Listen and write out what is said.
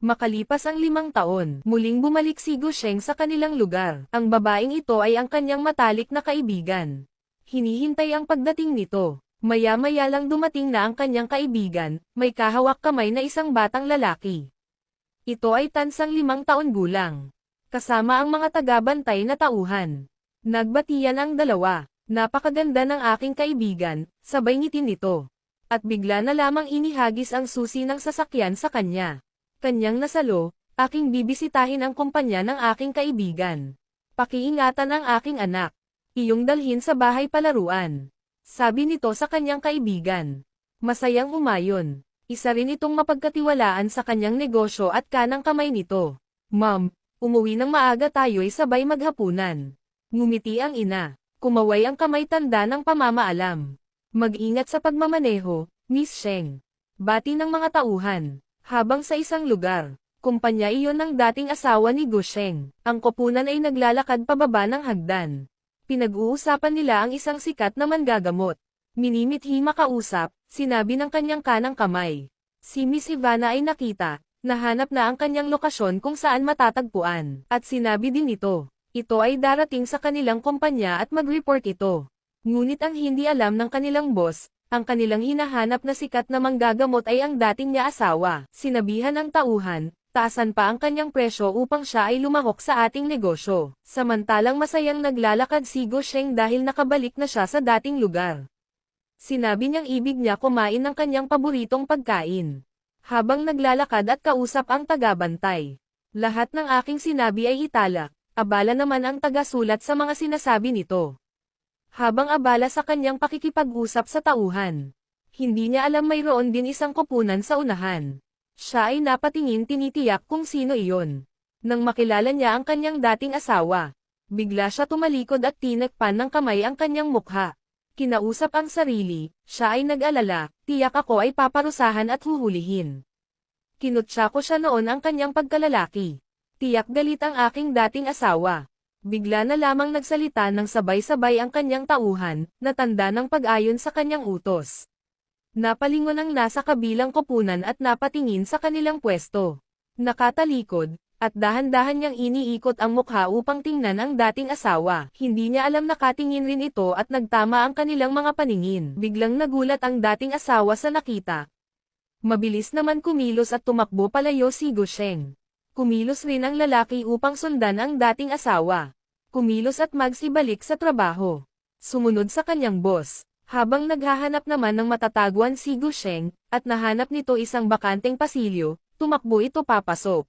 Makalipas ang 5 taon, muling bumalik si Gusheng sa kanilang lugar. Ang babaeng ito ay ang kanyang matalik na kaibigan. Hinihintay ang pagdating nito. Maya-maya lang dumating na ang kanyang kaibigan, may kahawak kamay na isang batang lalaki. Ito ay tansang 5 taon gulang. Kasama ang mga tagabantay na tauhan. Nagbatian ang dalawa. Napakaganda ng aking kaibigan, sabay ngitin nito. At bigla na lamang inihagis ang susi ng sasakyan sa kanya. Kanyang nasalo, aking bibisitahin ang kumpanya ng aking kaibigan. Pakiingatan ang aking anak. Iyong dalhin sa bahay palaruan. Sabi nito sa kanyang kaibigan. Masayang umayon. Isa rin itong mapagkatiwalaan sa kanyang negosyo at kanang kamay nito. Ma'am, umuwi ng maaga tayo'y sabay maghapunan. Ngumiti ang ina. Kumaway ang kamay tanda ng pamamaalam. Mag-ingat sa pagmamaneho, Miss Sheng. Bati ng mga tauhan. Habang sa isang lugar, kumpanya iyon ng dating asawa ni Gusheng, ang koponan ay naglalakad pababa ng hagdan. Pinag-uusapan nila ang isang sikat na manggagamot. Minimithi makausap, sinabi ng kanyang kanang kamay. Si Miss Ivana ay nakita, nahanap na ang kanyang lokasyon kung saan matatagpuan, at sinabi din ito. Ito ay darating sa kanilang kumpanya at mag-report ito. Ngunit ang hindi alam ng kanilang boss, ang kanilang hinahanap na sikat na manggagamot ay ang dating niya asawa. Sinabihan ng tauhan, taasan pa ang kanyang presyo upang siya ay lumahok sa ating negosyo. Samantalang masayang naglalakad si Gusheng dahil nakabalik na siya sa dating lugar. Sinabi niyang ibig niya kumain ng kanyang paboritong pagkain. Habang naglalakad at kausap ang tagabantay. Lahat ng aking sinabi ay italak, abala naman ang tagasulat sa mga sinasabi nito. Habang abala sa kanyang pakikipag-usap sa tauhan. Hindi niya alam mayroon din isang koponan sa unahan. Siya ay napatingin tinitiyak kung sino iyon. Nang makilala niya ang kanyang dating asawa, bigla siya tumalikod at tinakpan ng kamay ang kanyang mukha. Kinausap ang sarili, siya ay nag-alala, tiyak ako ay paparusahan at huhulihin. Kinutsa ko siya noon ang kanyang pagkalalaki. Tiyak galit ang aking dating asawa. Bigla na lamang nagsalita ng sabay-sabay ang kanyang tauhan, na tanda ng pag-ayon sa kanyang utos. Napalingon ang nasa kabilang koponan at napatingin sa kanilang pwesto. Nakatalikod, at dahan-dahan niyang iniikot ang mukha upang tingnan ang dating asawa. Hindi niya alam nakatingin rin ito at nagtama ang kanilang mga paningin. Biglang nagulat ang dating asawa sa nakita. Mabilis naman kumilos at tumakbo palayo si Gusheng. Kumilos rin ang lalaki upang sundan ang dating asawa. Kumilos at magsibalik sa trabaho. Sumunod sa kanyang boss. Habang naghahanap naman ng matataguan si Gusheng, at nahanap nito isang bakanteng pasilyo, tumakbo ito papasok.